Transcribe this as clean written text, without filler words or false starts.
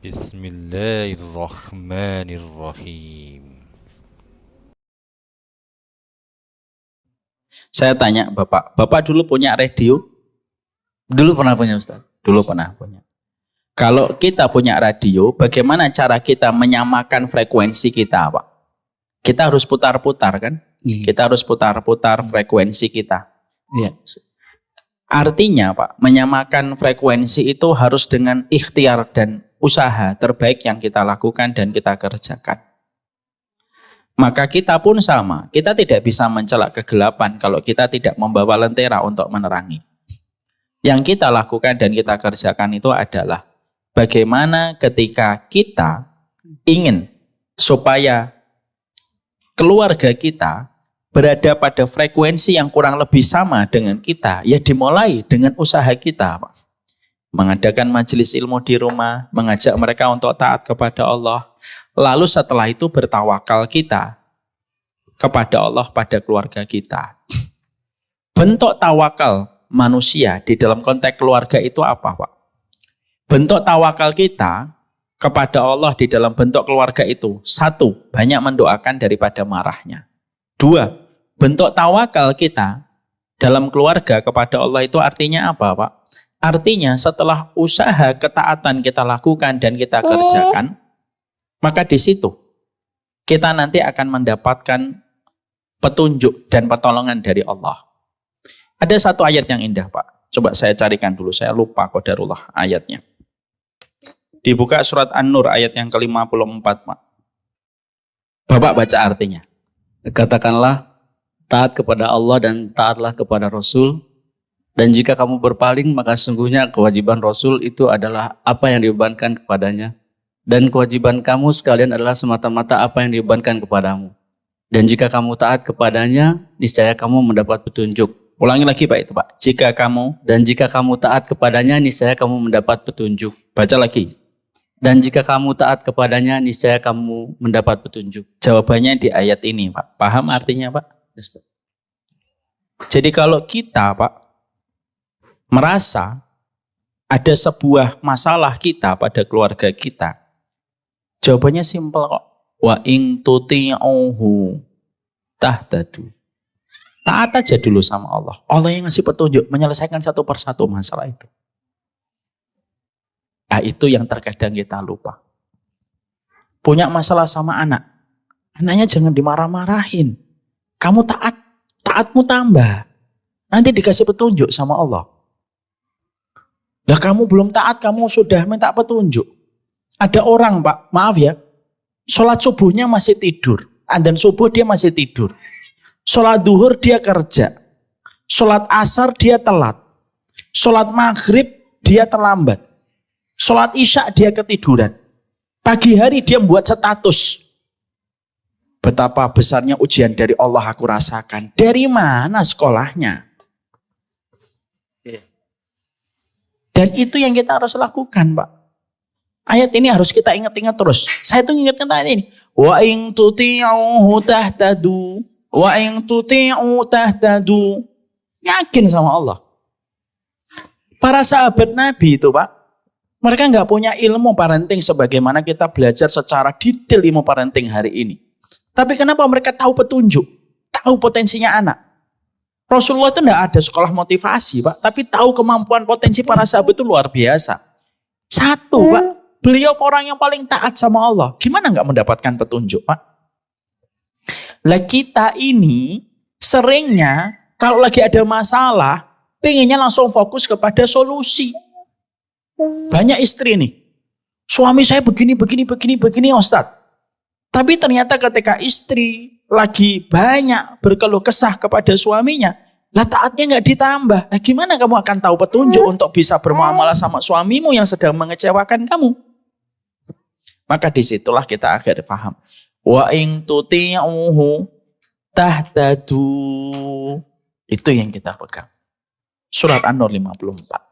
Bismillahirrahmanirrahim. Saya tanya Bapak dulu punya radio? Dulu pernah punya Ustaz. Dulu pernah punya. Kalau kita punya radio, bagaimana cara kita menyamakan frekuensi kita, Pak? Kita harus putar-putar kan? Kita harus putar-putar frekuensi kita. Iya. Artinya Pak, menyamakan frekuensi itu harus dengan ikhtiar dan usaha terbaik yang kita lakukan dan kita kerjakan. Maka kita pun sama, kita tidak bisa mencelak kegelapan kalau kita tidak membawa lentera untuk menerangi. Yang kita lakukan dan kita kerjakan itu adalah bagaimana ketika kita ingin supaya keluarga kita berada pada frekuensi yang kurang lebih sama dengan kita, ya dimulai dengan usaha kita, Pak. Mengadakan majelis ilmu di rumah, mengajak mereka untuk taat kepada Allah. Lalu setelah itu bertawakal kita kepada Allah pada keluarga kita. Bentuk tawakal manusia di dalam konteks keluarga itu apa, Pak? Bentuk tawakal kita kepada Allah di dalam bentuk keluarga itu, satu, banyak mendoakan daripada marahnya. Dua, bentuk tawakal kita dalam keluarga kepada Allah itu artinya apa, Pak? Artinya setelah usaha ketaatan kita lakukan dan kita kerjakan, maka di situ kita nanti akan mendapatkan petunjuk dan pertolongan dari Allah. Ada satu ayat yang indah, Pak. Coba saya carikan dulu, saya lupa qadarullah ayatnya. Dibuka surat An-Nur ayat yang ke-54, Pak. Bapak baca artinya. Katakanlah, taat kepada Allah dan taatlah kepada Rasul. Dan jika kamu berpaling, maka sungguhnya kewajiban Rasul itu adalah apa yang dibebankan kepadanya. Dan kewajiban kamu sekalian adalah semata-mata apa yang dibebankan kepadamu. Dan jika kamu taat kepadanya, niscaya kamu mendapat petunjuk. Ulangi lagi Pak itu Pak. Dan jika kamu taat kepadanya, niscaya kamu mendapat petunjuk. Baca lagi. Dan jika kamu taat kepadanya, niscaya kamu mendapat petunjuk. Jawabannya di ayat ini Pak. Paham artinya Pak? Jadi kalau kita Pak merasa ada sebuah masalah kita pada keluarga kita, jawabannya simpel kok. Wa in tuti'uhu tahtadu. Taat aja dulu sama Allah. Allah yang ngasih petunjuk menyelesaikan satu persatu masalah itu. Nah, itu yang terkadang kita lupa. Punya masalah sama anak. Anaknya jangan dimarah-marahin. Kamu taat, taatmu tambah. Nanti dikasih petunjuk sama Allah. Lah kamu belum taat, kamu sudah minta petunjuk. Ada orang Pak, maaf ya, sholat subuhnya masih tidur. Adzan subuh dia masih tidur. Sholat duhur dia kerja. Sholat asar dia telat. Sholat maghrib dia terlambat. Sholat isya dia ketiduran. Pagi hari dia membuat status. Betapa besarnya ujian dari Allah aku rasakan. Dari mana sekolahnya? Dan itu yang kita harus lakukan, Pak. Ayat ini harus kita ingat-ingat terus. Saya tuh ingatkan ayat ini. Wa in tuti'uhu tahtadu. Wa in tuti'u tahtadu. Yakin sama Allah. Para sahabat Nabi itu, Pak, mereka nggak punya ilmu parenting sebagaimana kita belajar secara detail ilmu parenting hari ini. Tapi kenapa mereka tahu petunjuk? Tahu potensinya anak. Rasulullah itu tidak ada sekolah motivasi Pak, tapi tahu kemampuan potensi para sahabat itu luar biasa. Satu Pak, beliau orang yang paling taat sama Allah. Gimana nggak mendapatkan petunjuk Pak? Lah kita ini seringnya kalau lagi ada masalah, pengennya langsung fokus kepada solusi. Banyak istri nih, suami saya begini Ustadz. Tapi ternyata ketika istri lagi banyak berkeluh kesah kepada suaminya, lah taatnya nggak ditambah. Nah, gimana kamu akan tahu petunjuk untuk bisa bermuamalah sama suamimu yang sedang mengecewakan kamu? Maka disitulah kita akhirnya paham. Wa in tuti'uhu tahtadu. Itu yang kita pegang. Surat An-Nur 54.